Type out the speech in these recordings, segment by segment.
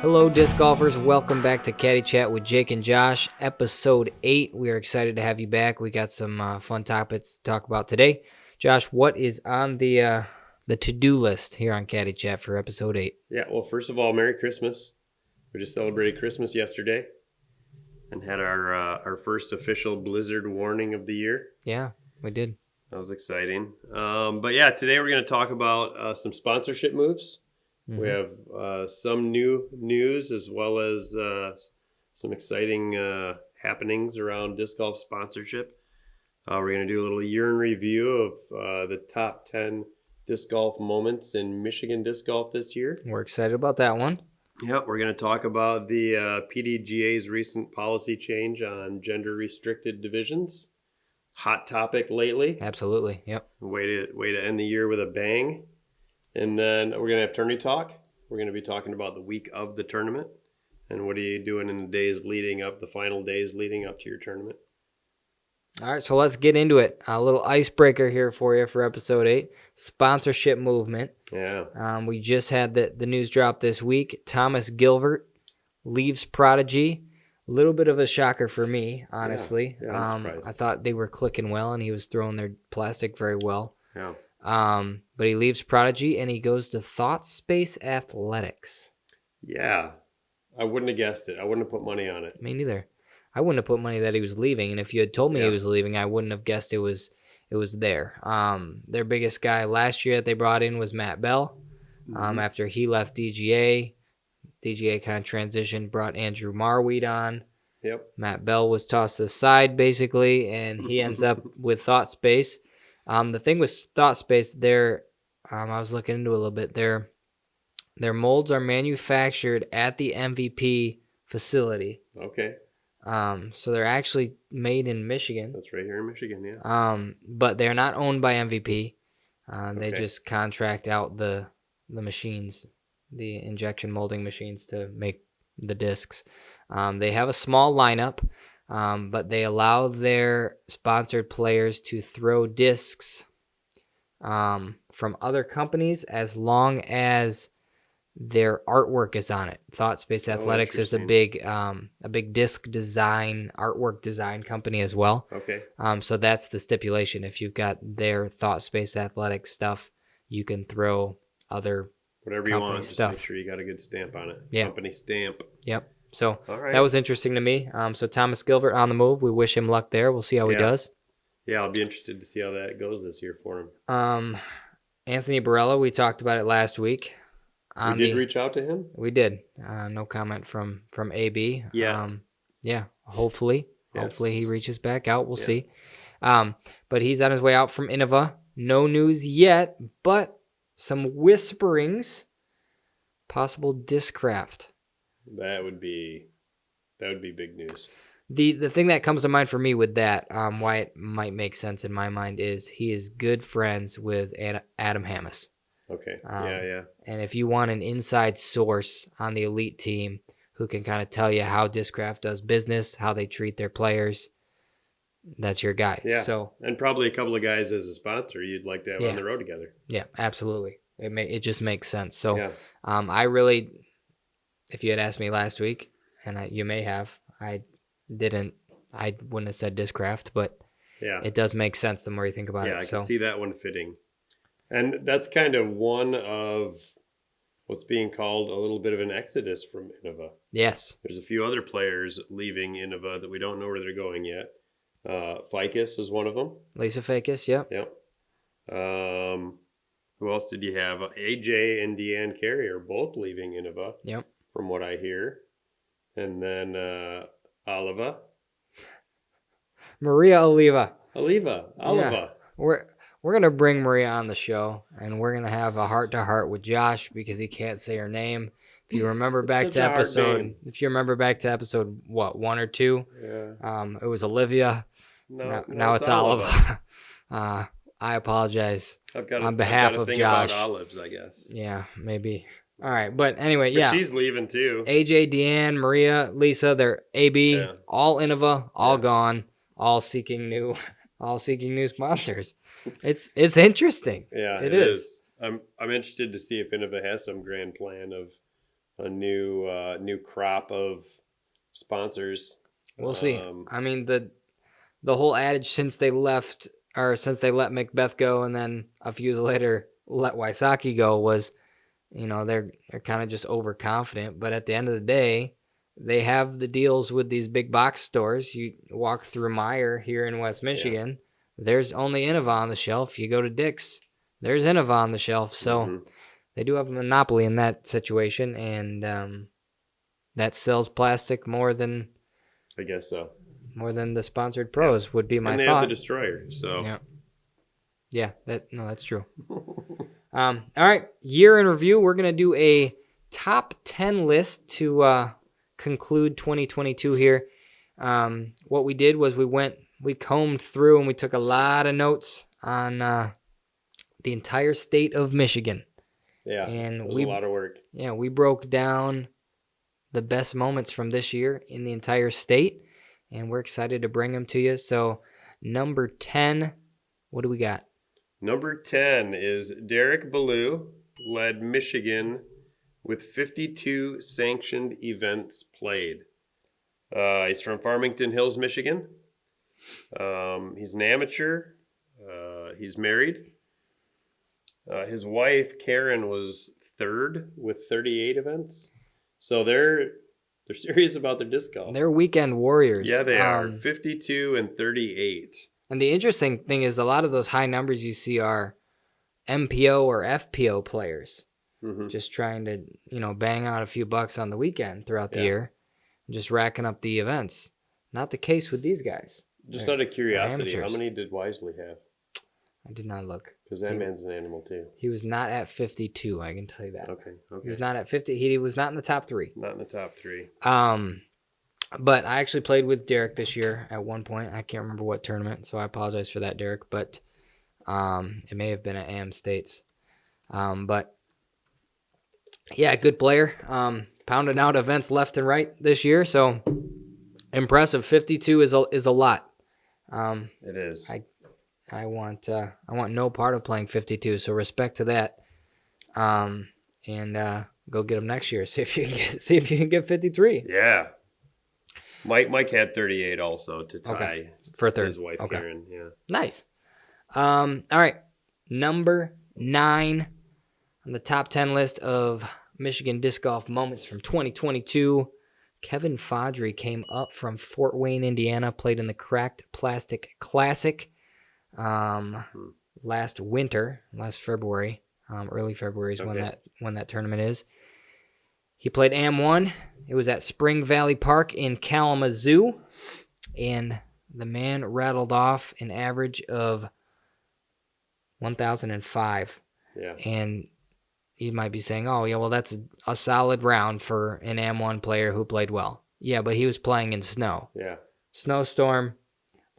Hello, disc golfers. Welcome back to Caddy Chat with Jake and Josh, episode 8. We are excited to have you back. We got some fun topics to talk about today. Josh, what is on the to-do list here on Caddy Chat for episode 8? Yeah, well, first of all, Merry Christmas. We just celebrated Christmas yesterday and had our first official blizzard warning of the year. Yeah, we did. That was exciting. But yeah, today we're going to talk about some sponsorship moves. We have some new news as well as some exciting happenings around disc golf sponsorship. We're going to do a little year in review of the top 10 disc golf moments in Michigan disc golf this year. We're excited about that one. Yep, we're going to talk about the PDGA's recent policy change on gender-restricted divisions. Hot topic lately. Absolutely, yep. Way to end the year with a bang. And then we're going to have tourney talk. We're going to be talking about the week of the tournament and what are you doing in the days leading up, the final days leading up to your tournament. All right, so let's get into it. A little icebreaker here for you for episode 8, sponsorship movement. Yeah. We just had the news drop this week. Thomas Gilbert leaves Prodigy. A little bit of a shocker for me, honestly. Yeah, I thought they were clicking well, and he was throwing their plastic very well. Yeah. But he leaves Prodigy, and he goes to Thought Space Athletics. Yeah. I wouldn't have guessed it. I wouldn't have put money on it. Me neither. I wouldn't have put money that he was leaving, and if you had told me he was leaving, I wouldn't have guessed it was there. Their biggest guy last year that they brought in was Matt Bell. After he left DGA kind of transitioned, brought Andrew Marweed on. Yep. Matt Bell was tossed aside, basically, and he ends up with Thought Space. The thing with Thought Space, I was looking into it a little bit. Their molds are manufactured at the MVP facility. Okay. So they're actually made in Michigan. That's right here in Michigan, yeah. But they're not owned by MVP. They just contract out the machines, the injection molding machines to make the discs. They have a small lineup, but they allow their sponsored players to throw discs from other companies as long as their artwork is on it. Thought Space Athletics is a big disc design, artwork design company as well. Okay. So that's the stipulation. If you've got their Thought Space Athletics stuff, you can throw other whatever you want. stuff. Just make sure you got a good stamp on it. Yeah. Company stamp. Yep. So right. That was interesting to me. So Thomas Gilbert on the move. We wish him luck there. We'll see how he does. Yeah, I'll be interested to see how that goes this year for him. Anthony Barella, we talked about it last week. We did reach out to him? We did. No comment from AB. Yeah. Yeah, hopefully. Yes. Hopefully he reaches back out. We'll see. But he's on his way out from Innova. No news yet, but some whisperings. Possible Discraft. That would be big news. The thing that comes to mind for me with that, why it might make sense in my mind, is he is good friends with Adam Hammes. Okay. Yeah. And if you want an inside source on the elite team who can kind of tell you how Discraft does business, how they treat their players, that's your guy. Yeah. So, and probably a couple of guys as a sponsor you'd like to have on the road together. Yeah, absolutely. It just makes sense. So, I really, if you had asked me last week, and you may have, I wouldn't have said Discraft, but it does make sense the more you think about it. Yeah, I can see that one fitting. And that's kind of one of what's being called a little bit of an exodus from Innova. Yes. There's a few other players leaving Innova that we don't know where they're going yet. Ficus is one of them. Lisa Ficus, yep. Yep. Who else did you have? AJ and Deanne Carey are both leaving Innova. Yep. From what I hear. And then Oliva. Maria Oliva. Oliva. Yeah. We're going to bring Maria on the show, and we're going to have a heart-to-heart with Josh because he can't say her name. If you remember back to episode, what, 1 or 2? Yeah. It was Olivia. Now it's Oliva. I apologize on behalf of Josh. About olives, I guess. Yeah, maybe. All right, but anyway, but she's leaving too. AJ, Deanne, Maria, Lisa, they're AB, all Innova, all gone, all seeking new sponsors. It's interesting. Yeah, it is. I'm interested to see if Innova has some grand plan of new crop of sponsors. We'll see. I mean, the whole adage since they let Macbeth go and then a few years later let Wysocki go was, they're kind of just overconfident. But at the end of the day, they have the deals with these big box stores. You walk through Meijer here in West Michigan, there's only Innova on the shelf. You go to Dick's, there's Innova on the shelf. So they do have a monopoly in that situation, and that sells plastic more than, I guess so. More than the sponsored pros would be my and they thought. Have the Destroyer, so yeah, that's true. All right, year in review. We're gonna do a top 10 list to conclude 2022 here. What we did was we combed through and we took a lot of notes on the entire state of Michigan. Yeah, and it was a lot of work. Yeah, we broke down the best moments from this year in the entire state, and we're excited to bring them to you. So, number 10, what do we got? Number 10 is Derek Ballou led Michigan with 52 sanctioned events played. He's from Farmington Hills, Michigan. He's an amateur. He's married. His wife, Karen, was third with 38 events. So they're serious about their disc golf. They're weekend warriors. Yeah, they are. 52 and 38. And the interesting thing is a lot of those high numbers you see are MPO or FPO players. Just trying to, bang out a few bucks on the weekend throughout the year. Just racking up the events. Not the case with these guys. Just out of curiosity, how many did Wisely have? I did not look. Because that man's an animal, too. He was not at 52, I can tell you that. Okay. He was not at 50. He was not in the top 3. Not in the top 3. But I actually played with Derek this year at one point. I can't remember what tournament, so I apologize for that, Derek. But it may have been at AM States. But, yeah, good player. Pounding out events left and right this year, so impressive. 52 is a lot. It is. I want no part of playing 52, so respect to that. And go get him next year. See if you can get 53. Yeah. Mike had 38 also to tie for third. His wife Karen. Yeah. Nice. All right. Number 9 on the top 10 list of Michigan disc golf moments from 2022. Kevin Fodrey came up from Fort Wayne, Indiana, played in the Cracked Plastic Classic last February. Early February is when that tournament is. He played AM1. It was at Spring Valley Park in Kalamazoo, and the man rattled off an average of 1,005. Yeah. And you might be saying, oh, yeah, well, that's a solid round for an AM1 player who played well. Yeah, but he was playing in snow. Yeah. Snowstorm,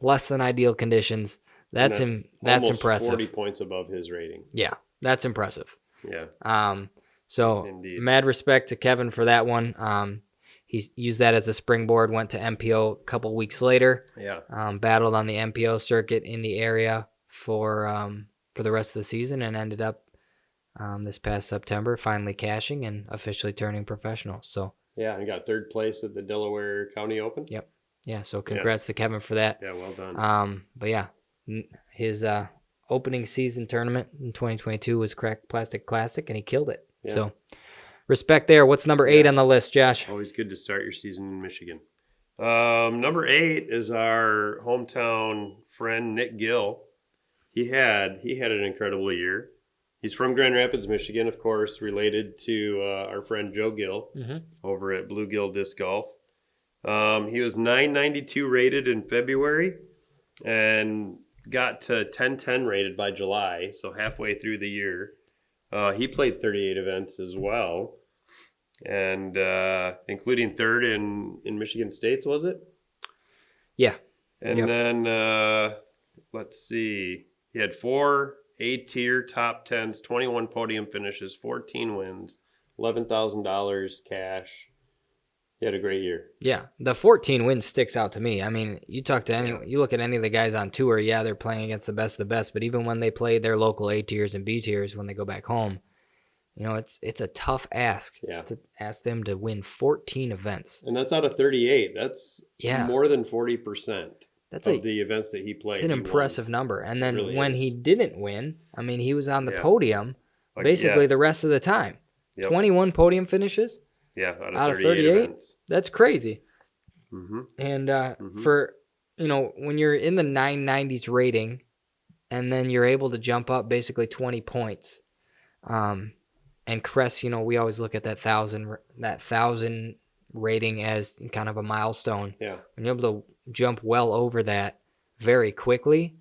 less than ideal conditions. That's impressive. 40 points above his rating. Yeah, that's impressive. Yeah. So Indeed. Mad respect to Kevin for that one. He's used that as a springboard, went to MPO a couple weeks later. Yeah. Battled on the MPO circuit in the area for the rest of the season and ended up this past September finally cashing and officially turning professional. So yeah, and got third place at the Delaware County Open. Yep. Yeah, so congrats to Kevin for that. Yeah, well done. But yeah, his opening season tournament in 2022 was Cracked Plastic Classic, and he killed it. Yeah. So respect there. What's number 8 on the list, Josh? Always good to start your season in Michigan. Number 8 is our hometown friend Nick Gill. He had an incredible year. He's from Grand Rapids, Michigan, of course, related to our friend Joe Gill over at Bluegill Disc Golf. He was 992 rated in February and got to 1010 rated by July, so halfway through the year. He played 38 events as well, and including third in Michigan States, was it? Yeah. And then, let's see, he had 4 A-tier top 10s, 21 podium finishes, 14 wins, $11,000 cash. He had a great year. Yeah, the 14 wins sticks out to me. I mean, you look at any of the guys on tour, yeah, they're playing against the best of the best, but even when they play their local A tiers and B tiers when they go back home, it's a tough ask to ask them to win 14 events. And that's out of 38. That's more than 40% of the events that he played. It's an impressive number. And then really when is. he didn't win, I mean, he was on the podium basically the rest of the time. 21 podium finishes out of 38 events. That's crazy. Mm-hmm. And for, when you're in the 990s rating and then you're able to jump up basically 20 points, and Cress, we always look at that 1,000 rating as kind of a milestone. Yeah. When you're able to jump well over that very quickly,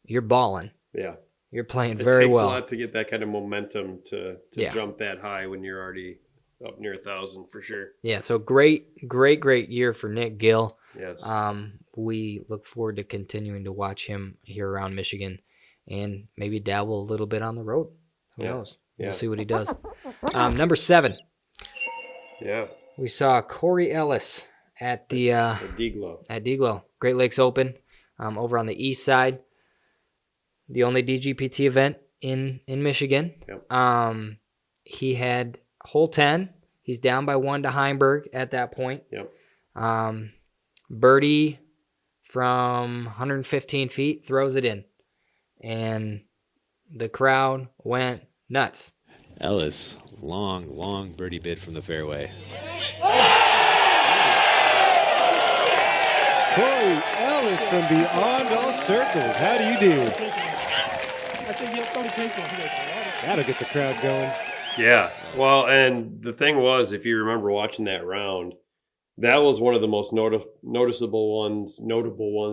you're balling. Yeah. You're playing very well. It takes a lot to get that kind of momentum to jump that high when you're already up near 1,000 for sure. Yeah, so great year for Nick Gill. Yes. We look forward to continuing to watch him here around Michigan and maybe dabble a little bit on the road. Who knows? We'll see what he does. Number 7. Yeah. We saw Corey Ellis at the Deglow. At Deglow, Great Lakes Open, over on the east side. The only DGPT event in Michigan. Yep. He had hole 10. He's down by 1 to Heimberg at that point. Yep. Birdie from 115 feet throws it in, and the crowd went nuts. Ellis, long birdie bid from the fairway. Corey Ellis from beyond all circles. How do you do? That'll get the crowd going. Yeah. Well, and the thing was, if you remember watching that round, that was one of the most notable ones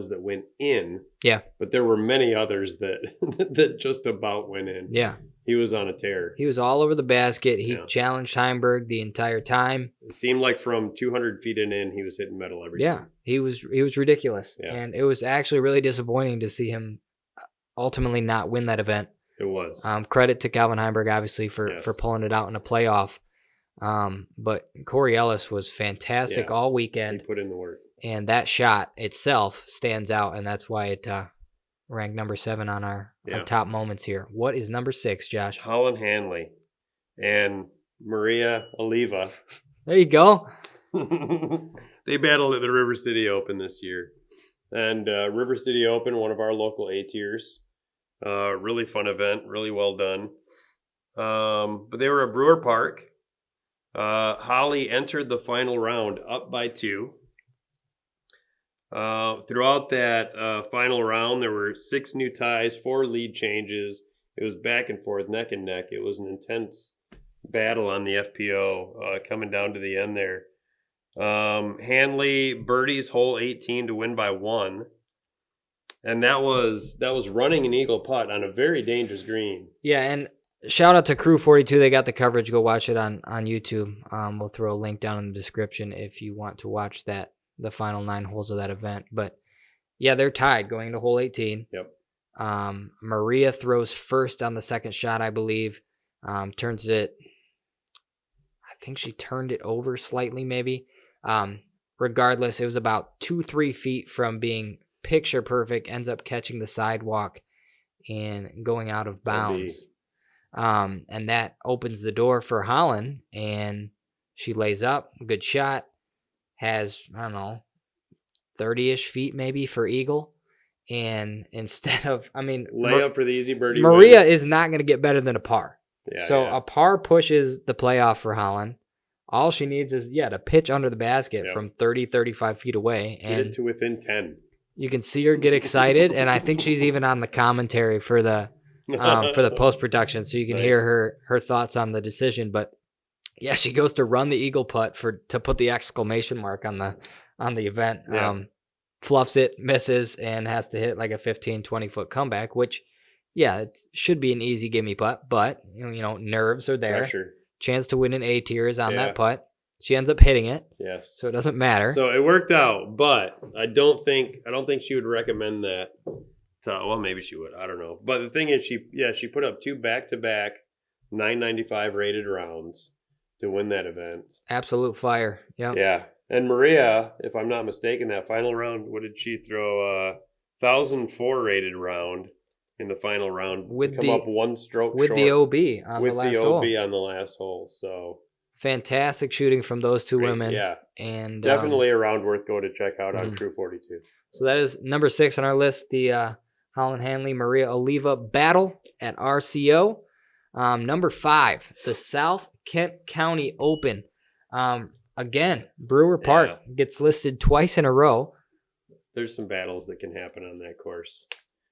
that went in. Yeah. But there were many others that just about went in. Yeah. He was on a tear. He was all over the basket. He challenged Heimberg the entire time. It seemed like from 200 feet in, he was hitting metal every time. He was ridiculous. Yeah. And it was actually really disappointing to see him ultimately not win that event. It was. Credit to Calvin Heimberg, obviously, for pulling it out in a playoff. But Corey Ellis was fantastic all weekend. He put in the work. And that shot itself stands out, and that's why it ranked number 7 on our top moments here. What is number 6, Josh? Holland Handley and Maria Oliva. There you go. They battled at the River City Open this year. And River City Open, one of our local A-tiers. Really fun event, really well done. But they were at Brewer Park. Holly entered the final round up by 2. Throughout that final round, there were 6 new ties, 4 lead changes. It was back and forth, neck and neck. It was an intense battle on the FPO coming down to the end there. Handley birdies hole 18 to win by 1. And that was running an eagle putt on a very dangerous green. Yeah, and shout out to Crew 42. They got the coverage. Go watch it on YouTube. We'll throw a link down in the description if you want to watch the final 9 holes of that event. But yeah, they're tied going to hole 18. Yep. Maria throws first on the second shot, I believe. Turns it. I think she turned it over slightly, maybe. Regardless, it was about 2-3 feet from being picture perfect. Ends up catching the sidewalk and going out of bounds. And that opens the door for Holland, and she lays up. Good shot. Has, I don't know, 30-ish feet maybe for eagle. And instead of, lay up for the easy birdie. Maria is not going to get better than a par. Yeah, a par pushes the playoff for Holland. All she needs is, to pitch under the basket from 30, 35 feet away. Get it to within 10. You can see her get excited, and I think she's even on the commentary for the post-production, so you can hear her thoughts on the decision. But yeah, she goes to run the eagle putt to put the exclamation mark on the event. Yeah. Fluffs it, misses, and has to hit like a 15-20 foot comeback, which it should be an easy gimme putt, but nerves are there. Pressure. Chance to win an A tier is on that putt. She ends up hitting it. Yes. So it doesn't matter. So it worked out, but I don't think she would recommend that. Well, maybe she would. I don't know. But the thing is, she put up 2 back-to-back 995 rated rounds to win that event. Absolute fire. Yep. Yeah. And Maria, if I'm not mistaken, that final round, what did she throw? 1,004 rated round in the final round. With come up one stroke with short. the OB on with the last the OB hole. on the last hole. So Fantastic shooting from those two women. Yeah. And Definitely a round worth go to check out on Mhm. True 42. So that is number 6 on our list, the Holland Handley Maria Oliva battle at RCO. Number 5, the South Kent County Open. Again, Brewer Park gets listed twice in a row. There's some battles that can happen on that course.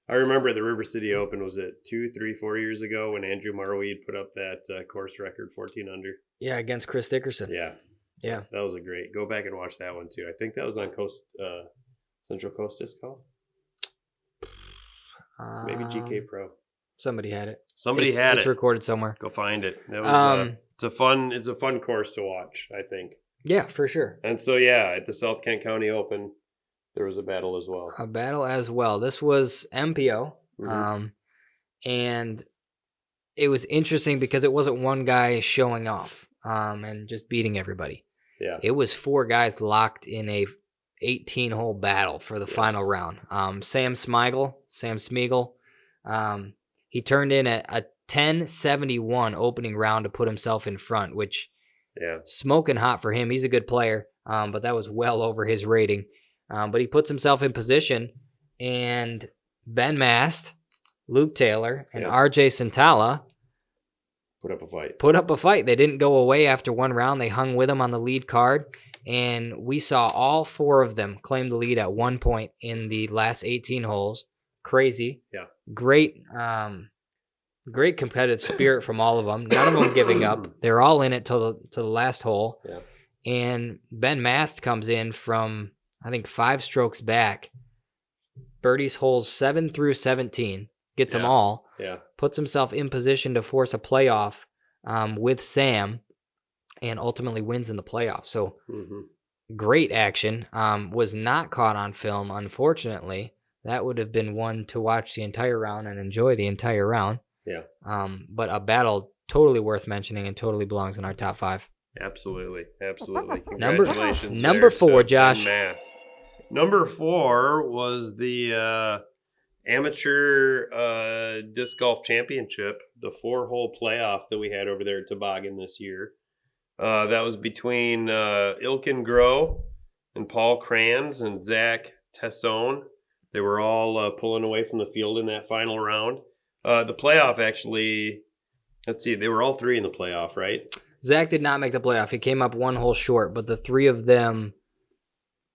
I remember the River City Open, was it 2, 3, 4 years ago when Andrew Marweed put up that course record 14 under? Yeah, against Chris Dickerson. Yeah. Yeah. That was a great. Go back and watch that one too. I think that was on Central Coast Disc Golf. Maybe GK Pro. Somebody had it. It's recorded somewhere. Go find it. That was it's a fun course to watch, I think. Yeah, for sure. And so at the South Kent County Open, there was a battle as well. A battle as well. This was MPO. And it was interesting because it wasn't one guy showing off and just beating everybody. Yeah. It was 4 guys locked in a 18-hole battle for the final round. Sam Smeagol, he turned in a 10-71 opening round to put himself in front, which smoking hot for him. He's a good player, but that was well over his rating. But he puts himself in position, and Ben Mast, Luke Taylor, and RJ Santala put up a fight. They didn't go away after one round. They hung with him on the lead card, and we saw all 4 of them claim the lead at one point in the last 18 holes. Crazy. Yeah. Great competitive spirit from all of them. None of them giving up. They're all in it to the last hole. Yeah. And Ben Mast comes in from, I think, 5 strokes back. Birdies holes 7 through 17. Gets them all. Yeah. Puts himself in position to force a playoff with Sam, and ultimately wins in the playoff. So great action. Was not caught on film, unfortunately. That would have been one to watch the entire round and enjoy the entire round. Yeah. But a battle totally worth mentioning and totally belongs in our top 5. Absolutely. Congratulations. Number 4, Josh. Number 4 was the Amateur Disc Golf Championship, the 4-hole playoff that we had over there at Toboggan this year. That was between Ilkin Groh and Paul Kranz and Zach Tessone. They were all pulling away from the field in that final round. The playoff actually, they were all 3 in the playoff, right? Zach did not make the playoff. He came up 1 hole short, but the 3 of them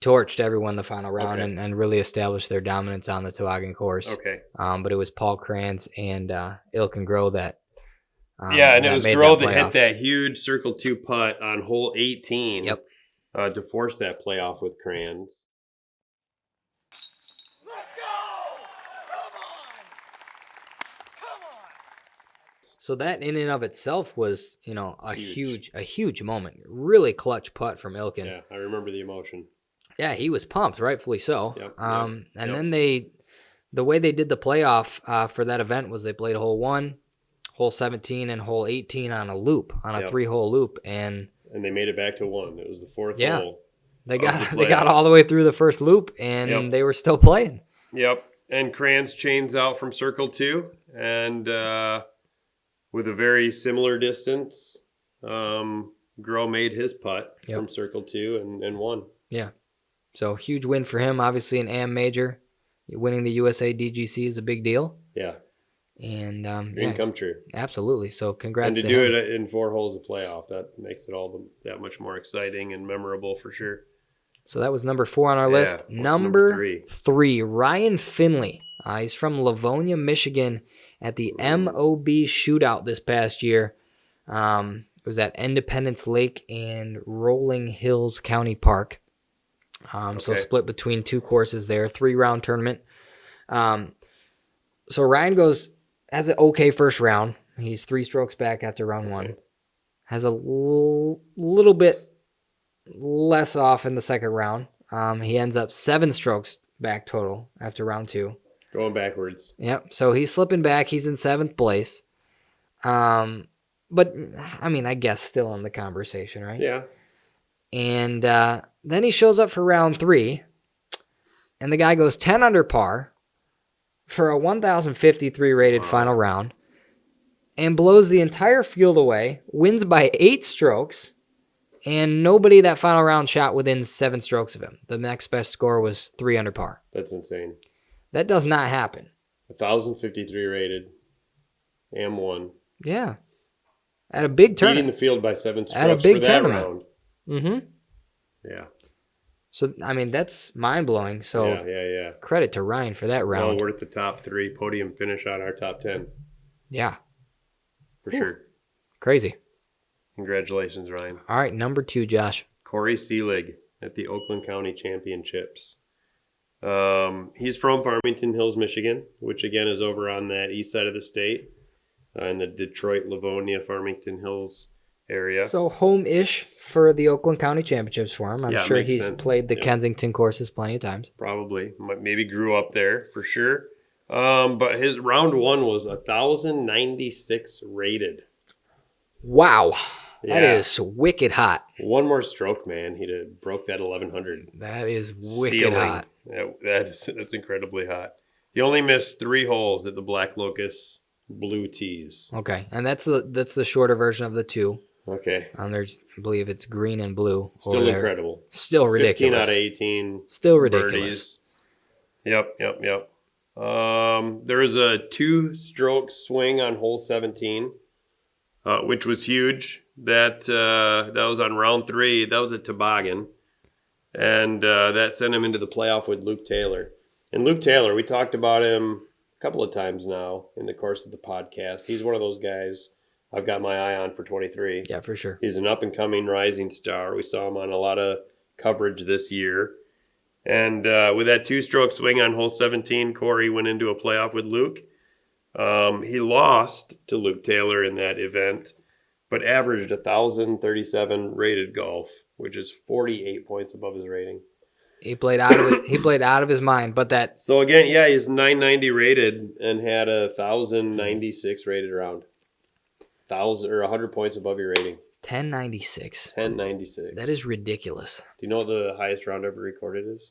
torched everyone the final round and really established their dominance on the Toboggan course. Okay. But it was Paul Kranz and Ilkin Groh that and it was Groh that hit that huge circle 2 putt on hole 18 to force that playoff with Kranz. So that in and of itself was, a huge moment. Really clutch putt from Ilkin. Yeah, I remember the emotion. Yeah, he was pumped, rightfully so. Yep. Then the way they did the playoff for that event was they played hole 1, hole 17, and hole 18 on a loop, on a 3-hole loop, and they made it back to 1. It was the 4th hole. They got all the way through the first loop, and they were still playing. Yep. And Kranz chains out from circle 2, and with a very similar distance, Groh made his putt from circle 2 and won. Yeah. So huge win for him. Obviously an AM major. Winning the USA DGC is a big deal. Yeah. And dream come true. Absolutely. So congrats to to do him. it in 4 holes of playoff, that makes it all that much more exciting and memorable for sure. So that was number 4 on our list. Number 3, Ryan Findlay. He's from Livonia, Michigan, at the MOB shootout this past year. It was at Independence Lake and Rolling Hills County Park. So split between 2 courses there, 3-round tournament. So Ryan has an okay first round. He's 3 strokes back after round 1. Has a little bit less off in the second round. He ends up 7 strokes back total after round 2. Going backwards. Yep. So he's slipping back. He's in 7th place. But, I guess still in the conversation, right? Yeah. And then he shows up for round 3, and the guy goes 10 under par, for a 1,053 rated final round and blows the entire field away, wins by 8 strokes, and nobody that final round shot within 7 strokes of him. The next best score was 3 under par. That's insane. That does not happen. 1,053 rated. M1. Yeah. At a big Beating tournament. the field by 7 strokes At a big for that tournament. round. Mm-hmm. Yeah. So, I mean, that's mind-blowing. So, Yeah. credit to Ryan for that round. Well worth the top 3 podium finish on our top 10. Yeah. For sure. Crazy. Congratulations, Ryan. All right, number 2, Josh. Corey Seelig at the Oakland County Championships. He's from Farmington Hills, Michigan, which again is over on that east side of the state, in the Detroit, Livonia, Farmington Hills area. So, home-ish for the Oakland County Championships for him. I'm Yeah, sure makes he's sense. played the Yep. Kensington courses plenty of times. Probably. Maybe grew up there for sure. But his round 1 was 1,096 rated. Wow. That Yeah. is wicked hot. One more stroke, man. He'd have broke that 1,100. That is wicked ceiling. hot. That's incredibly hot. He only missed 3 holes at the Black Locust Blue Tees. Okay, and that's the shorter version of the 2. Okay. There's, I believe it's green and blue. over Still there. incredible. Still 15 ridiculous. out of 18. Still ridiculous. Birdies. Yep. There was a 2-stroke swing on hole 17, which was huge. That was on round 3. That was a toboggan. And that sent him into the playoff with Luke Taylor. And Luke Taylor, we talked about him a couple of times now in the course of the podcast. He's one of those guys I've got my eye on for 23. Yeah, for sure. He's an up-and-coming rising star. We saw him on a lot of coverage this year. And with that 2-stroke swing on hole 17, Corey went into a playoff with Luke. He lost to Luke Taylor in that event, but averaged 1,037 rated golf, which is 48 points above his rating. He played out of it. He played out of his mind. But that So again, yeah, he's 990 rated and had a 1,096 rated round. 100 points above your rating. 1096. 1096. That is ridiculous. Do you know what the highest round ever recorded is?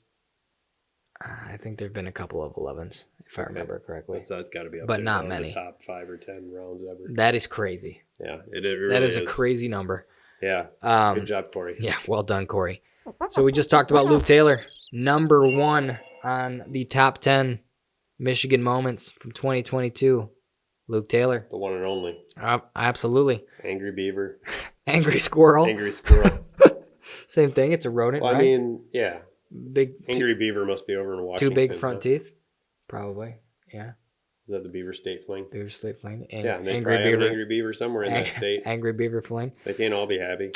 I think there've been a couple of 11s, if I remember correctly. So it's got to be up But there, not one of many. the top 5 or 10 rounds ever. That is crazy. Yeah, it really That is a crazy number. Yeah. Good job, Corey. Yeah, well done, Corey. So we just talked about Luke Taylor, number 1 on the top 10 Michigan moments from 2022. Luke Taylor. The one and only. Absolutely. Angry Beaver. Angry Squirrel. Angry Squirrel. Same thing. It's a rodent, Well, right? I mean, yeah. Big, Angry Beaver must be over in Washington. 2 big front teeth. Probably. Yeah. Is that the Beaver State Fling? Beaver State Fling. Yeah, they Angry probably have an Beaver. Angry Beaver somewhere in that state. Angry Beaver Fling. They can't all be happy.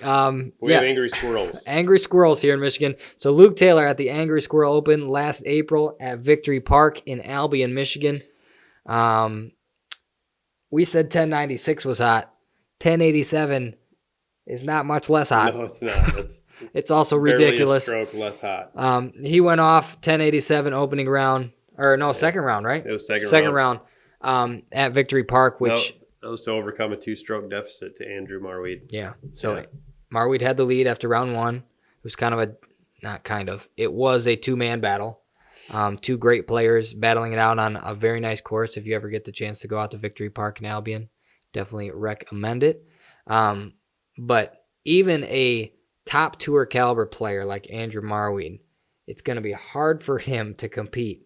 We Yeah. have Angry Squirrels. Angry Squirrels here in Michigan. So Luke Taylor at the Angry Squirrel Open last April at Victory Park in Albion, Michigan. We said 1096 was hot. 1087 is not much less hot. No, it's not. It's also Barely ridiculous. a stroke less hot. He went off 1087 opening round, or no, second round, right? It was second round. At Victory Park, which that was to overcome a 2-stroke deficit to Andrew Marweed. yeah. So Marweed had the lead after round 1. It was it was a 2-man battle. 2 great players battling it out on a very nice course. If you ever get the chance to go out to Victory Park in Albion, definitely recommend it. But even a top tour caliber player like Andrew Marweed, it's going to be hard for him to compete,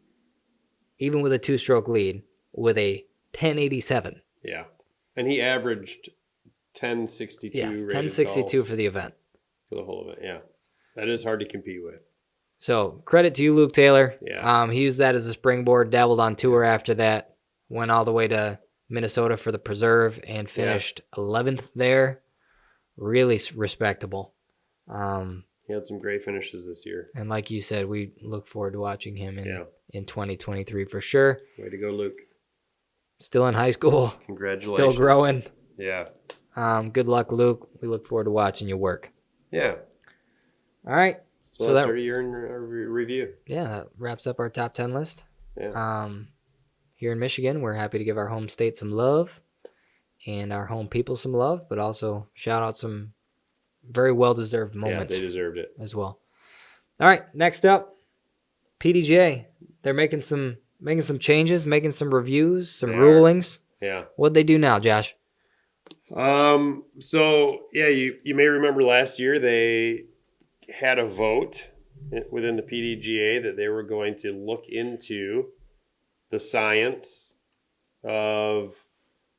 even with a 2-stroke lead, with a 1087. Yeah. And he averaged 1062 Yeah, rated 1062 golf for the event. for the whole event. Yeah. That is hard to compete with. So credit to you, Luke Taylor. Yeah. He used that as a springboard, dabbled on tour after that, went all the way to Minnesota for the Preserve and finished 11th there. Really respectable. He had some great finishes this year. And like you said, we look forward to watching him in 2023 for sure. Way to go, Luke. Still in high school. Congratulations. Still growing. Yeah. Good luck, Luke. We look forward to watching you work. Yeah. All right. So that's our year in review. Yeah, that wraps up our top 10 list. Yeah. Here in Michigan, we're happy to give our home state some love and our home people some love, but also shout out some very well-deserved moments. Yeah, they deserved it as well. All right, next up, PDJ. They're making some making some changes, making some reviews, some They are. rulings. Yeah. What'd they do now, Josh? So yeah, you may remember last year they had a vote within the PDGA that they were going to look into the science of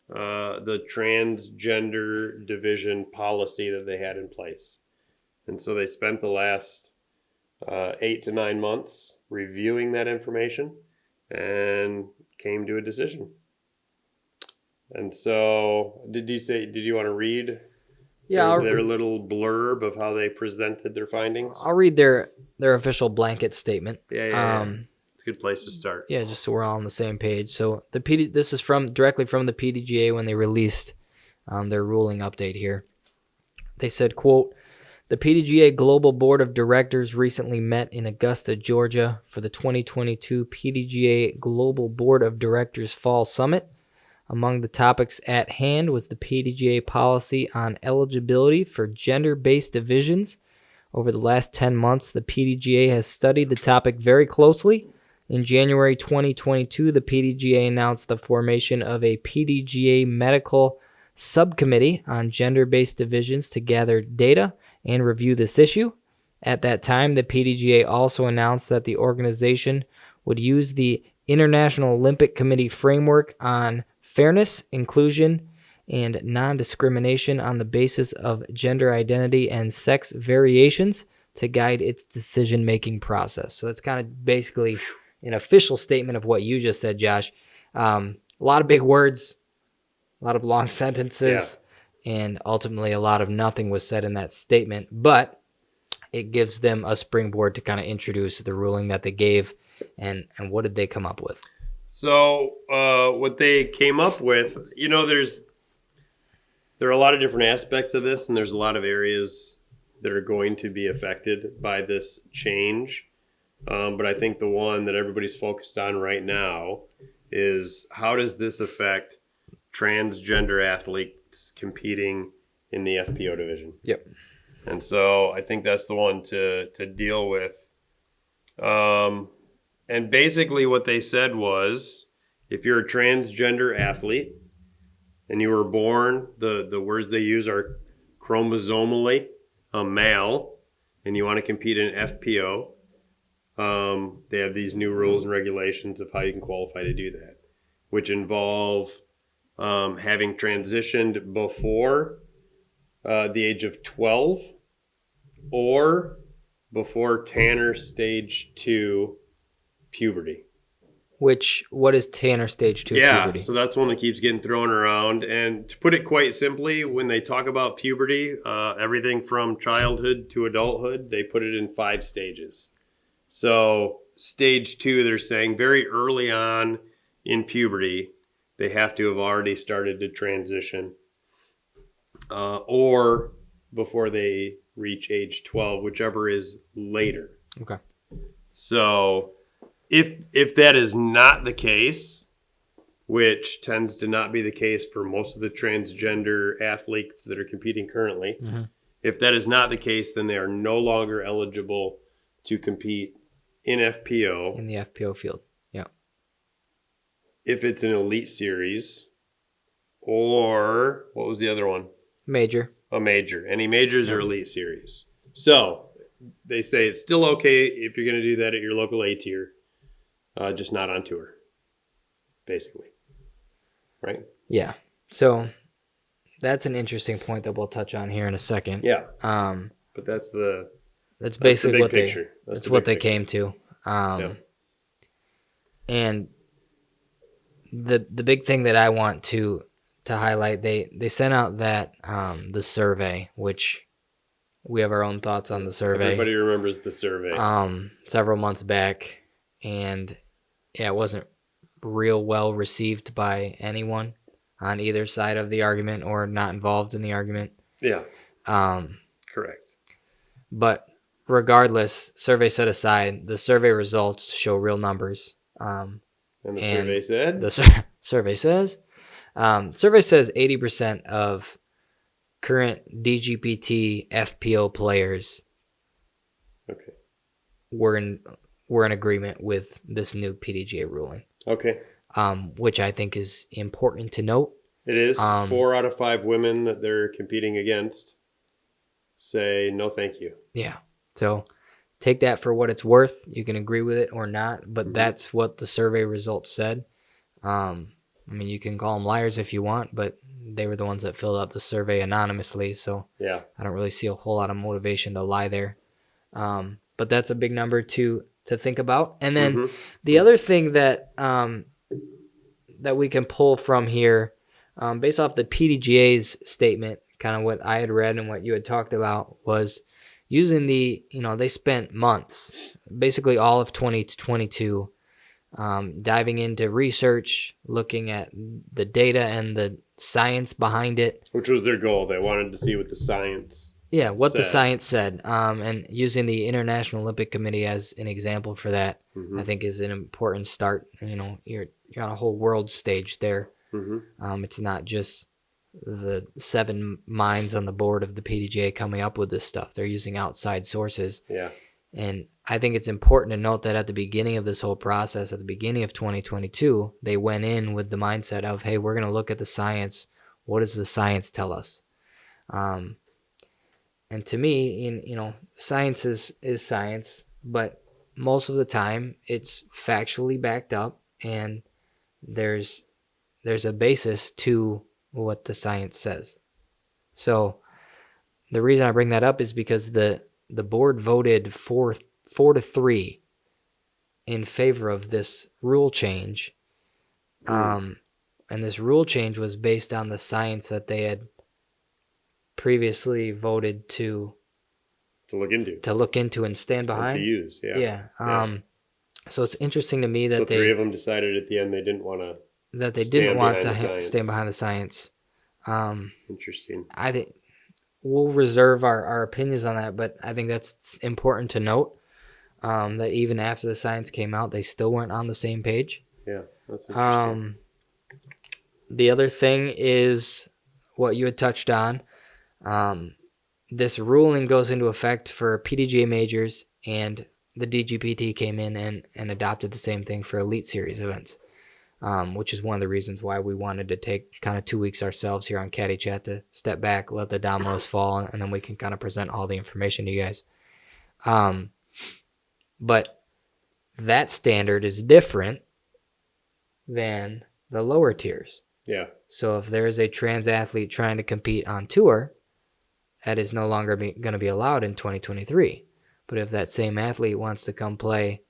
the transgender division policy that they had in place. And so they spent the last 8 to 9 months reviewing that information and came to a decision. And so, did you want to read their little blurb of how they presented their findings? I'll read their official blanket statement. Yeah. It's a good place to start. Yeah, just so we're all on the same page. So this is directly from the PDGA when they released their ruling update here. They said, quote, "The PDGA Global Board of Directors recently met in Augusta, Georgia for the 2022 PDGA Global Board of Directors Fall Summit. Among the topics at hand was the PDGA policy on eligibility for gender-based divisions. Over the last 10 months, the PDGA has studied the topic very closely. In January 2022, the PDGA announced the formation of a PDGA medical subcommittee on gender-based divisions to gather data and review this issue. At that time, the PDGA also announced that the organization would use the International Olympic Committee framework on fairness, inclusion, and non-discrimination on the basis of gender identity and sex variations to guide its decision-making process." So that's kind of basically an official statement of what you just said, Josh. A lot of big words, a lot of long sentences, and ultimately a lot of nothing was said in that statement, but it gives them a springboard to kind of introduce the ruling that they gave. And what did they come up with? So what they came up with, there are a lot of different aspects of this, and there's a lot of areas that are going to be affected by this change. But I think the one that everybody's focused on right now is how does this affect transgender athletes competing in the FPO division? Yep. And so I think that's the one to deal with. And basically what they said was, if you're a transgender athlete and you were born, the words they use are chromosomally a male, and you want to compete in FPO, they have these new rules and regulations of how you can qualify to do that, which involve having transitioned before the age of 12 or before Tanner stage 2 puberty. What is Tanner stage 2 puberty? So that's one that keeps getting thrown around. And to put it quite simply, when they talk about puberty, everything from childhood to adulthood, they put it in 5 stages. So stage 2, they're saying very early on in puberty, they have to have already started to transition, or before they reach age 12, whichever is later. Okay. So if that is not the case, which tends to not be the case for most of the transgender athletes that are competing currently, if that is not the case, then they are no longer eligible to compete in FPO. In the FPO field, yeah. If it's an elite series, or what was the other one? Major. A major. Any majors or elite series. So they say it's still okay if you're going to do that at your local A tier, just not on tour, basically. Right? Yeah. So that's an interesting point that we'll touch on here in a second. Yeah. But that's basically the big picture. That's what they came to. And the big thing that I want to highlight, they sent out that the survey, which we have our own thoughts on the survey. Everybody remembers the survey. Several months back, and yeah, it wasn't real well received by anyone on either side of the argument or not involved in the argument. Yeah. Correct. But regardless, survey set aside, the survey results show real numbers. And the survey said? The survey says 80% of current DGPT FPO players were in agreement with this new PDGA ruling. Okay. which I think is important to note. It is 4 out of 5 women that they're competing against say no thank you. Yeah. So take that for what it's worth. You can agree with it or not, but that's what the survey results said. I mean, you can call them liars if you want, but they were the ones that filled out the survey anonymously, so Yeah. I don't really see a whole lot of motivation to lie there. But that's a big number to think about. And then the other thing that that we can pull from here, based off the PDGA's statement, kind of what I had read and what you had talked about, was using they spent months, basically all of 2022, diving into research, looking at the data and the science behind it. Which was their goal. They wanted to see what the science the science said. And using the International Olympic Committee as an example for that, I think is an important start. You're on a whole world stage there. It's not just the 7 minds on the board of the PDGA coming up with this stuff. They're using outside sources. Yeah. And I think it's important to note that at the beginning of this whole process, at the beginning of 2022, they went in with the mindset of, hey, we're going to look at the science. What does the science tell us? And to me, science is science, but most of the time it's factually backed up, and there's a basis to what the science says. So the reason I bring that up is because the board voted 4-3 in favor of this rule change. And this rule change was based on the science that they had previously voted to look into and stand behind. To use, yeah. So it's interesting to me that so 3 of them decided at the end they didn't want to stand behind the science. Interesting. I think we'll reserve our opinions on that, but I think that's important to note, that even after the science came out, they still weren't on the same page. Yeah, that's interesting. The other thing is what you had touched on. This ruling goes into effect for PDGA majors, and the DGPT came in and adopted the same thing for Elite Series events, which is one of the reasons why we wanted to take kind of 2 weeks ourselves here on Caddy Chat to step back, let the dominoes fall, and then we can kind of present all the information to you guys. But that standard is different than the lower tiers. Yeah. So if there is a trans athlete trying to compete on tour, that is no longer going to be allowed in 2023. But if that same athlete wants to come play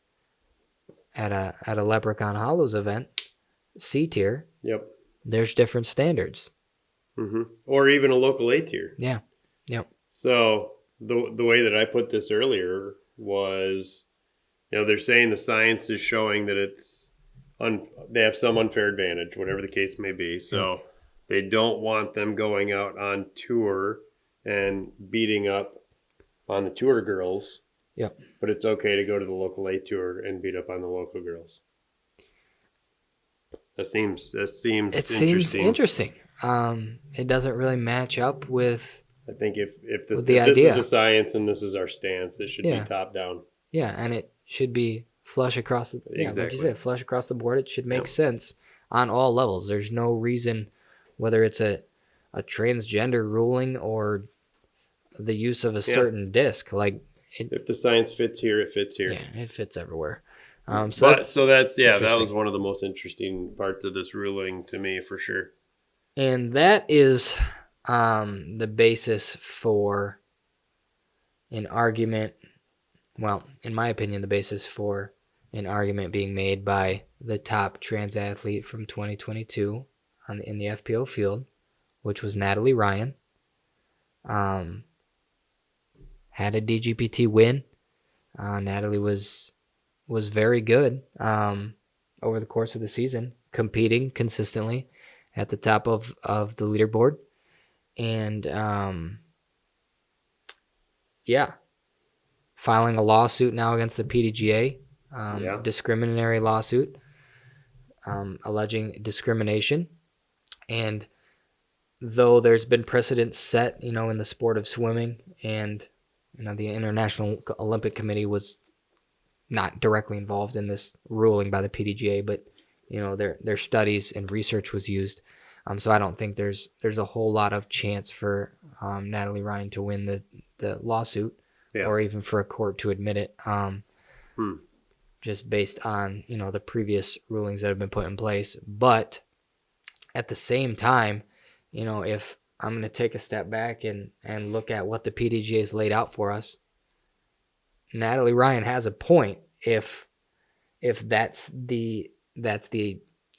at a Leprechaun Hollows event, C tier, yep, there's different standards. Or even a local A tier. Yeah. Yep. So the way that I put this earlier was, they're saying the science is showing that they have some unfair advantage, whatever the case may be. So they don't want them going out on tour and beating up on the tour girls. Yep. But it's okay to go to the local A tour and beat up on the local girls. It seems interesting. It doesn't really match up with. I think if this is idea. the science and this is our stance, it should be top down. Yeah, and it should be flush across the like you said, flush across the board. It should make sense on all levels. There's no reason, whether it's a transgender ruling or the use of a certain disc, if the science fits here, it fits here. Yeah, it fits everywhere. That was one of the most interesting parts of this ruling to me, for sure. And that is the basis for an argument. Well, in my opinion, the basis for an argument being made by the top trans athlete from 2022 in the FPO field, which was Natalie Ryan. Had a DGPT win. Natalie was very good over the course of the season, competing consistently at the top of the leaderboard. And filing a lawsuit now against the PDGA, discriminatory lawsuit, alleging discrimination. And though there's been precedent set, in the sport of swimming, and the International Olympic Committee was not directly involved in this ruling by the PDGA, but their studies and research was used. So I don't think there's a whole lot of chance for Natalie Ryan to win the lawsuit, or even for a court to admit it. Just based on the previous rulings that have been put in place. But at the same time, if I'm going to take a step back and look at what the PDGA has laid out for us, Natalie Ryan has a point if that's the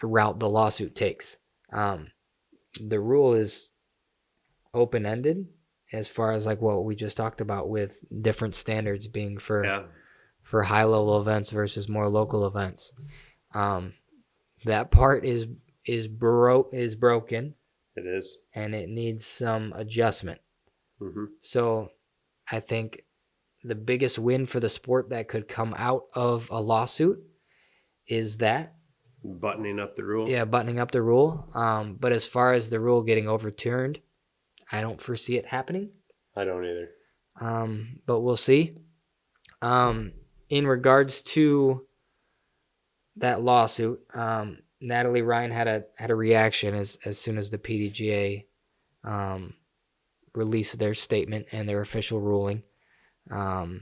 route the lawsuit takes. The rule is open-ended as far as like what we just talked about, with different standards being for high-level events versus more local events. That part is broken. It is. And it needs some adjustment. So I think the biggest win for the sport that could come out of a lawsuit is that. Buttoning up the rule. Yeah, buttoning up the rule. But as far as the rule getting overturned, I don't foresee it happening. I don't either. But we'll see. In regards to that lawsuit, Natalie Ryan had a reaction as soon as the PDGA released their statement and their official ruling. A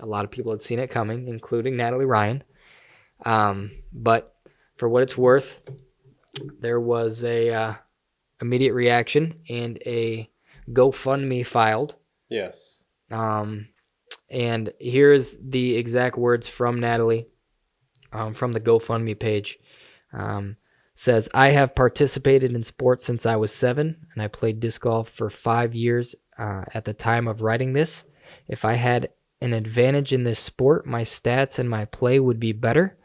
lot of people had seen it coming, including Natalie Ryan. But for what it's worth, there was a immediate reaction and a GoFundMe filed. Yes. And here's the exact words from Natalie, from the GoFundMe page. Says, I have participated in sports since I was 7, and I played disc golf for 5 years at the time of writing this. If I had an advantage in this sport, my stats and my play would be better.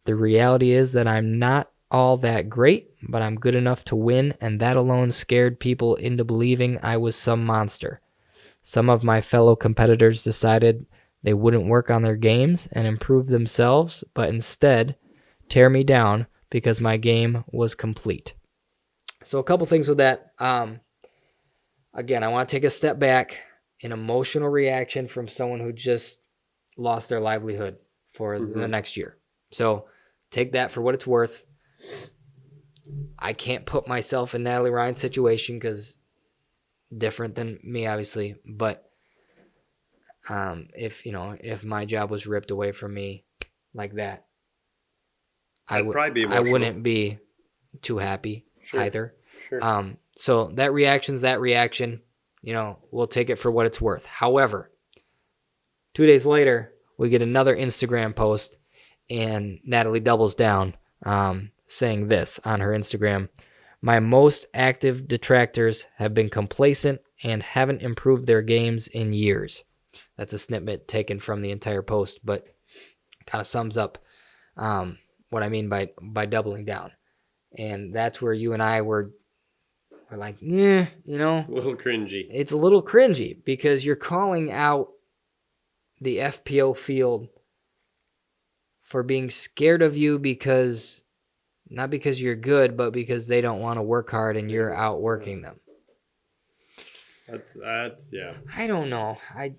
The reality is that I'm not all that great, but I'm good enough to win, and that alone scared people into believing I was some monster. Some of my fellow competitors decided they wouldn't work on their games and improve themselves, but instead tear me down because my game was complete. So a couple things with that. Again, I want to take a step back. An emotional reaction from someone who just lost their livelihood for the next year. So take that for what it's worth. I can't put myself in Natalie Ryan's situation because different than me, obviously. But if my job was ripped away from me like that, I wouldn't be too happy either. Sure. So that reaction's that reaction. We'll take it for what it's worth. However, 2 days later, we get another Instagram post, and Natalie doubles down, saying this on her Instagram: my most active detractors have been complacent and haven't improved their games in years. That's a snippet taken from the entire post, but kind of sums up what I mean by doubling down. And that's where you and I were like, yeah, It's a little cringy. It's a little cringy because you're calling out the FPO field for being scared of you because, not because you're good, but because they don't want to work hard and you're outworking them. That's yeah. I don't know. I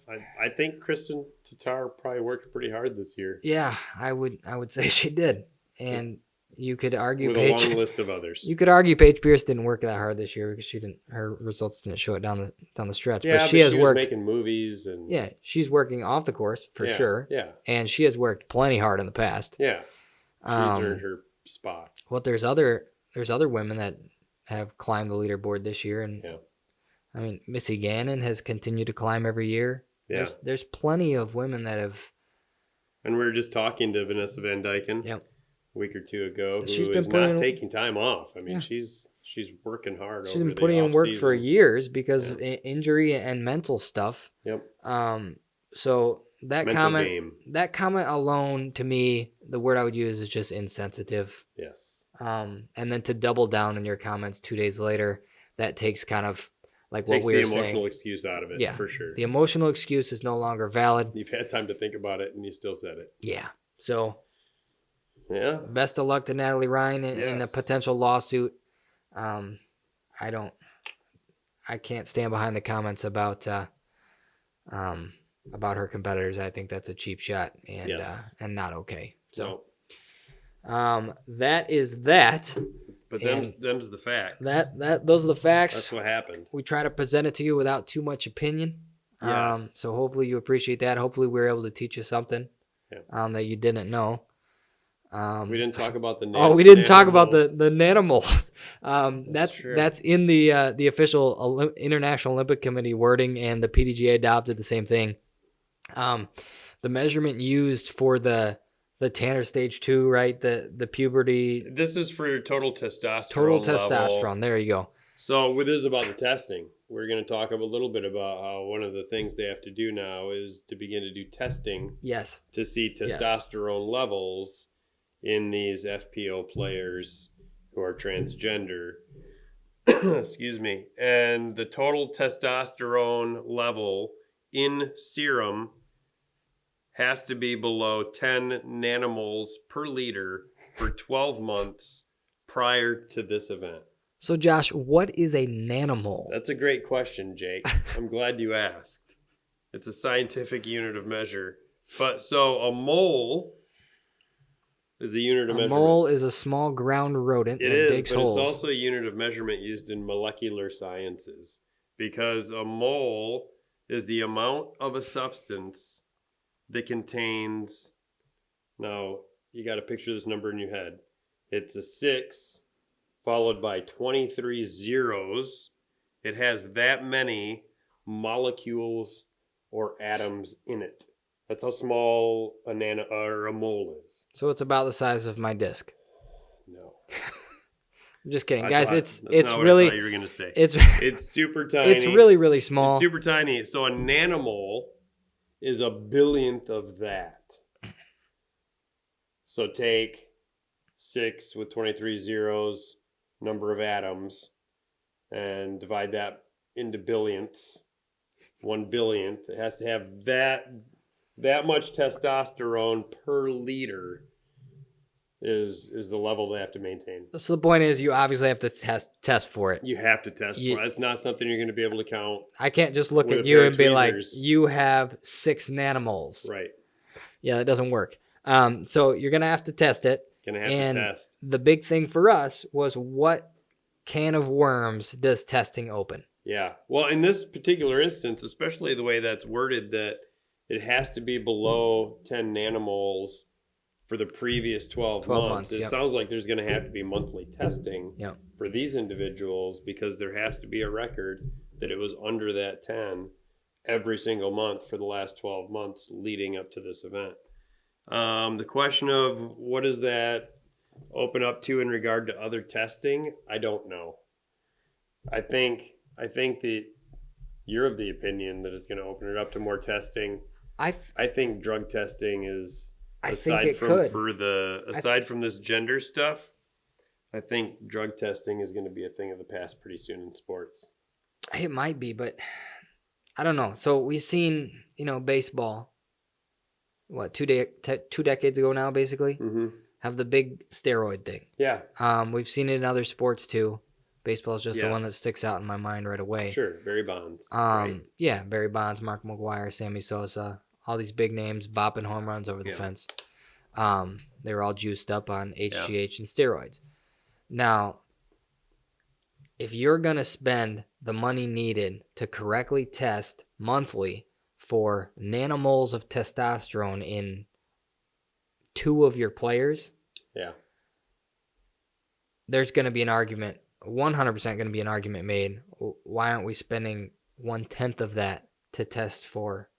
think Kristen Tatar probably worked pretty hard this year. Yeah, I would say she did. And you could argue with Paige, a long list of others. You could argue Paige Pierce didn't work that hard this year because her results didn't show it down the stretch. Yeah, but she has worked, was making movies and she's working off the course for sure. Yeah, and she has worked plenty hard in the past. Yeah, she's earned her spot. Well, there's other women that have climbed the leaderboard this year, and I mean Missy Gannon has continued to climb every year. Yeah, there's plenty of women that have. And we were just talking to Vanessa Van Dyken. Yep. A week or two ago, she's who been is not taking time off. I mean, she's working hard. She's been putting in work for years because of injury and mental stuff. Yep. So that mental comment alone, to me, the word I would use is just insensitive. Yes. And then to double down in your comments 2 days later, that takes kind of like what we were saying. Takes the emotional excuse out of it. Yeah, for sure. The emotional excuse is no longer valid. You've had time to think about it, and you still said it. Yeah. So. Yeah. Best of luck to Natalie Ryan in a potential lawsuit. I can't stand behind the comments about her competitors. I think that's a cheap shot and not okay. So, That is that. But And them's the facts. Those are the facts. That's what happened. We try to present it to you without too much opinion. Yes. So hopefully you appreciate that. Hopefully we were able to teach you something that you didn't know. We didn't talk about the we didn't talk about nanomoles. the nanomoles. True. That's in the official International Olympic Committee wording, and the PDGA adopted the same thing. The measurement used for the Tanner stage 2, right? The puberty. This is for your total testosterone. Total level. testosterone. There you go. So this is about the testing. We're going to talk a little bit about how one of the things they have to do now is to begin to do testing. Yes. To see testosterone levels in these FPO players who are transgender. Excuse me. And the total testosterone level in serum has to be below 10 nanomoles per liter for 12 months prior to this event. So, Josh, what is a nanomole? That's a great question, Jake. I'm glad you asked. It's a scientific unit of measure. But so a mole is a unit of measurement. A mole is a small ground rodent that digs holes. It's also a unit of measurement used in molecular sciences, because a mole is the amount of a substance that contains, now you got to picture this number in your head. It's a 6 followed by 23 zeros. It has that many molecules or atoms in it. That's how small a mole is. So it's about the size of my disc. No. I'm just kidding, guys. It's not really. what I thought you were gonna say. It's super tiny. It's really, really small. It's super tiny. So a nanomole is a billionth of that. So take 6 with 23 zeros, number of atoms, and divide that into billionths. 1 billionth. It has to have that much testosterone per liter is the level they have to maintain. So the point is, you obviously have to test for it. You have to test for it. It's not something you're going to be able to count. I can't just look with at a you pair and of be like, tweezers. you have 6 nanomoles. Right. Yeah, that doesn't work. So you're going to have to test it. Gonna have and to test. The big thing for us was, what can of worms does testing open? Yeah. Well, in this particular instance, especially the way that's worded, that it has to be below 10 nanomoles for the previous 12 months. It sounds like there's going to have to be monthly testing for these individuals, because there has to be a record that it was under that 10 every single month for the last 12 months leading up to this event. The question of what does that open up to in regard to other testing, I don't know. I think that you're of the opinion that it's going to open it up to more testing. I think drug testing is, aside from this gender stuff, I think drug testing is going to be a thing of the past pretty soon in sports. It might be, but I don't know. So we've seen, baseball, what, 2 decades ago now, basically, have the big steroid thing. Yeah. We've seen it in other sports too. Baseball is just the one that sticks out in my mind right away. Sure, Barry Bonds. Right? Yeah, Barry Bonds, Mark McGwire, Sammy Sosa, all these big names bopping home runs over the fence. They were all juiced up on HGH and steroids. Now, if you're going to spend the money needed to correctly test monthly for nanomoles of testosterone in 2 of your players, there's going to be an argument, 100% going to be an argument made. Why aren't we spending 1/10 of that to test for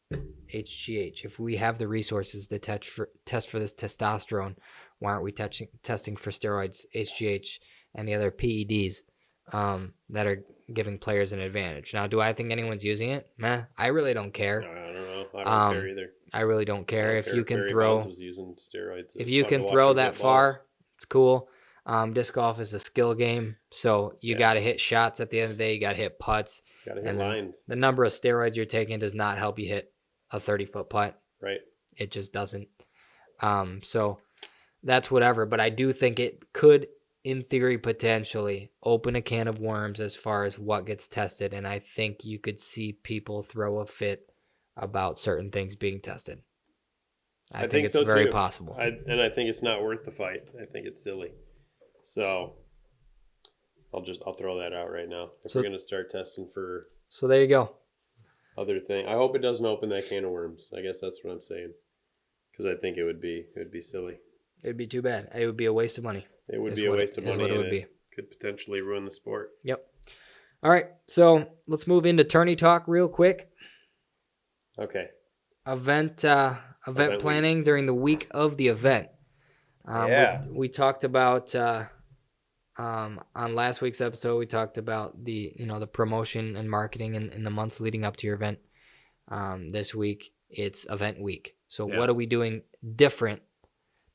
HGH? If we have the resources to test for this testosterone, why aren't we testing for steroids, HGH, and the other PEDs that are giving players an advantage? Now, do I think anyone's using it? I really don't care. No, I don't know. I don't care either. I really don't care. If you can Barry throw, Bonds was using steroids. if you can throw that far, it's cool. Disc golf is a skill game, so you got to hit shots at the end of the day. You got to hit putts. Got to hit lines. The number of steroids you're taking does not help you hit a 30-foot putt. Right. It just doesn't. So that's whatever. But I do think it could, in theory, potentially open a can of worms as far as what gets tested. And I think you could see people throw a fit about certain things being tested. I think it's so very too. possible. I think it's not worth the fight. I think it's silly. So I'll throw that out right now. If we're gonna start testing for. So there you go. Other thing. I hope it doesn't open that can of worms. I guess that's what I'm saying. Because I think it would be silly. It'd be too bad. It would be a waste of money. It would be a waste of money. What it would be. Could potentially ruin the sport. Yep. All right. So let's move into tourney talk real quick. Okay. Event planning week. During the week of the event. We talked about on last week's episode. We talked about the promotion and marketing in the months leading up to your event. This week it's event week. So what are we doing different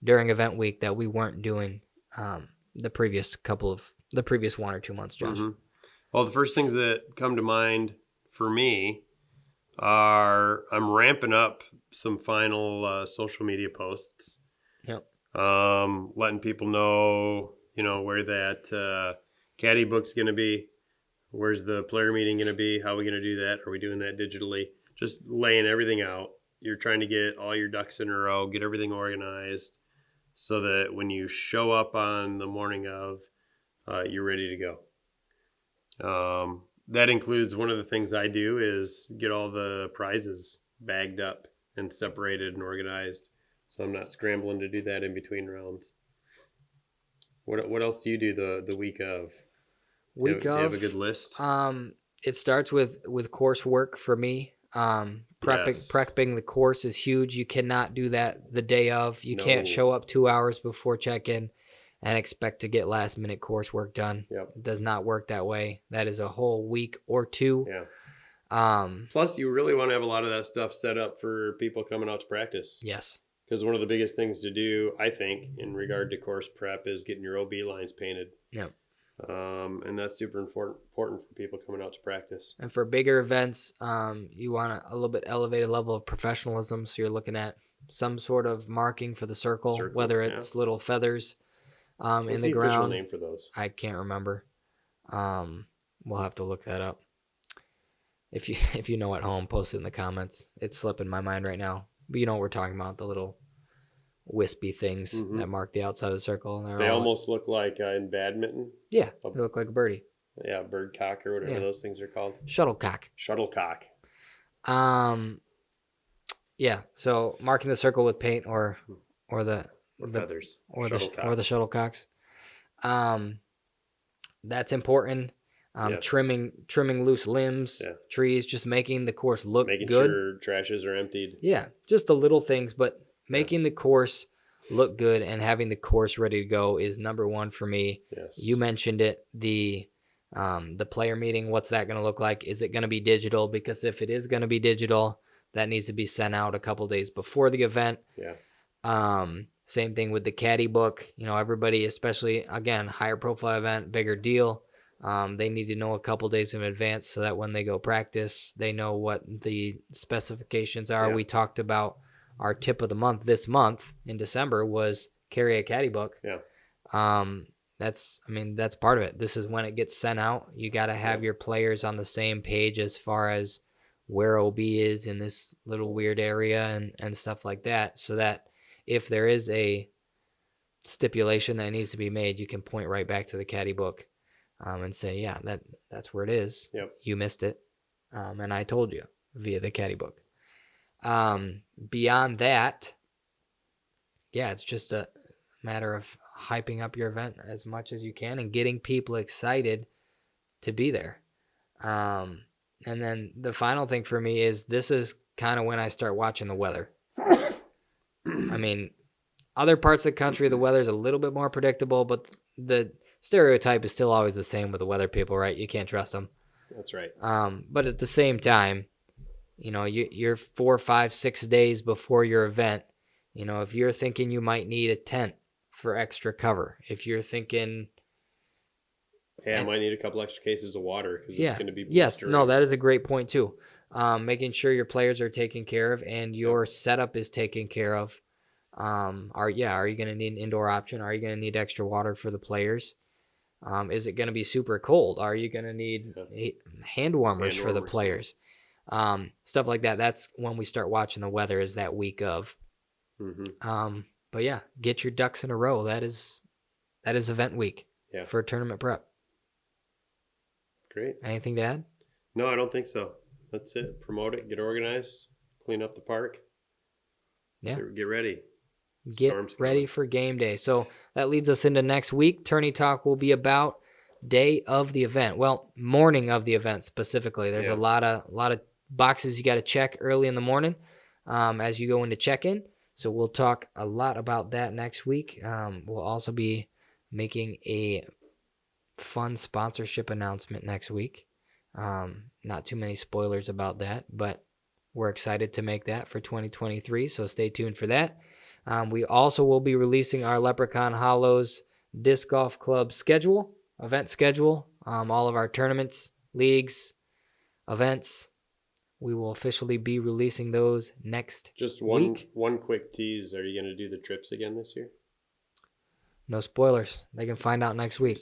during event week that we weren't doing the previous 1 or 2 months, Josh? Mm-hmm. Well, the first things that come to mind for me are I'm ramping up some final social media posts. Yep. Letting people know, where that Caddy book's going to be. Where's the player meeting going to be? How are we going to do that? Are we doing that digitally? Just laying everything out. You're trying to get all your ducks in a row, get everything organized so that when you show up on the morning of, you're ready to go. That includes one of the things I do is get all the prizes bagged up and separated and organized. So I'm not scrambling to do that in between rounds. What else do you do the week of? Do you have a good list? It starts with coursework for me. Prepping the course is huge. You cannot do that the day of. You can't show up 2 hours before check-in and expect to get last-minute coursework done. Yep. It does not work that way. That is a whole week or two. Yeah. Plus, you really want to have a lot of that stuff set up for people coming out to practice. Yes. Because one of the biggest things to do, I think, in regard to course prep is getting your OB lines painted. Yep. And that's super important for people coming out to practice. And for bigger events, you want a little bit elevated level of professionalism. So you're looking at some sort of marking for the circle, whether it's little feathers in the ground. What's the official name for those? I can't remember. We'll have to look that up. If you know at home, post it in the comments. It's slipping my mind right now. But you know what we're talking about, the little wispy things that mark the outside of the circle. And they almost look like in badminton. Yeah, they look like a birdie. Yeah, bird cock or whatever those things are called. Shuttlecock. Yeah, so marking the circle with paint or the feathers or the shuttlecocks. That's important. Yes. Trimming loose limbs, trees, just making the course look good. Making sure trashes are emptied. Yeah, just the little things, but making the course look good and having the course ready to go is number one for me. Yes. You mentioned it, the player meeting. What's that going to look like? Is it going to be digital? Because if it is going to be digital, that needs to be sent out a couple days before the event. Yeah. Same thing with the Caddy book. Everybody, especially again, higher profile event, bigger deal. They need to know a couple days in advance so that when they go practice, they know what the specifications are. Yeah. We talked about our tip of the month this month in December was carry a Caddy book. Yeah. That's part of it. This is when it gets sent out. You got to have your players on the same page as far as where OB is in this little weird area and stuff like that, so that if there is a stipulation that needs to be made, you can point right back to the Caddy book. And say, yeah, that's where it is. Yep. You missed it. And I told you via the Caddy book. Beyond that, it's just a matter of hyping up your event as much as you can and getting people excited to be there. And then the final thing for me is this is kind of when I start watching the weather. Other parts of the country, the weather's a little bit more predictable, but the stereotype is still always the same with the weather people, right? You can't trust them. That's right. But at the same time, you're 4, 5, 6 days before your event. If you're thinking you might need a tent for extra cover, if you're thinking, I might need a couple extra cases of water because it's going to be blistering. Yes, no, that is a great point too. Making sure your players are taken care of and your setup is taken care of. Are you going to need an indoor option? Are you going to need extra water for the players? Is it going to be super cold? Are you going to need hand warmers for the players? Stuff like that. That's when we start watching the weather, is that week of. But yeah, get your ducks in a row. That is event week for tournament prep. Great. Anything to add? No, I don't think so. That's it. Promote it. Get organized. Clean up the park. Yeah. Get ready. Get Storm's ready coming. for game day. So that leads us into next week. Tourney Talk will be about day of the event. Well, morning of the event specifically. There's a lot of boxes you got to check early in the morning as you go into check-in. So we'll talk a lot about that next week. We'll also be making a fun sponsorship announcement next week. Not too many spoilers about that, but we're excited to make that for 2023, so stay tuned for that. We also will be releasing our Leprechaun Hollows Disc Golf Club schedule, event schedule, all of our tournaments, leagues, events. We will officially be releasing those next Just week. one quick tease. Are you going to do the trips again this year? No spoilers. They can find out next week.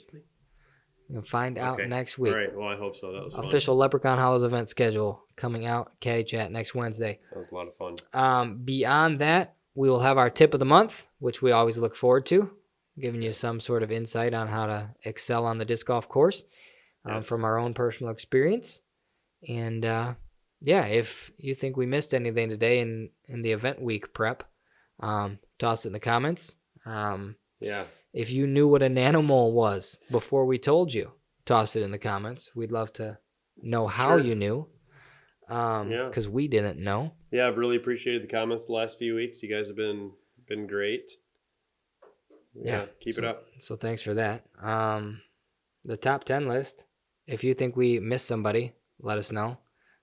You can find out next week. All right. Well, I hope so. That was fun. Official Leprechaun Hollows event schedule coming out. Caddy Chat next Wednesday. That was a lot of fun. Beyond that, we will have our tip of the month, which we always look forward to, giving you some sort of insight on how to excel on the disc golf course from our own personal experience. And if you think we missed anything today in the event week prep, toss it in the comments. If you knew what a nanomole was before we told you, toss it in the comments. We'd love to know how you knew, because we didn't know. Yeah, I've really appreciated the comments the last few weeks. You guys have been great. Yeah, keep it up. So thanks for that. The top 10 list, if you think we missed somebody, let us know.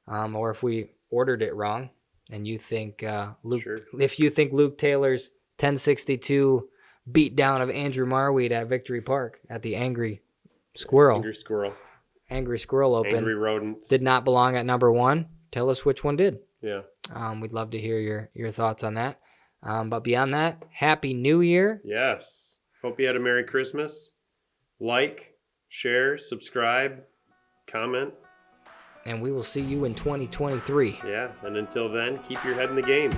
Or if we ordered it wrong and you think if you think Luke Taylor's 1062 beat down of Andrew Marweed at Victory Park at the Angry Squirrel Open Angry Rodents did not belong at number 1, tell us which one did. Yeah. We'd love to hear your thoughts on that. But beyond that, Happy New Year. Yes. Hope you had a Merry Christmas. Like, share, subscribe, comment. And we will see you in 2023. Yeah, and until then, keep your head in the game.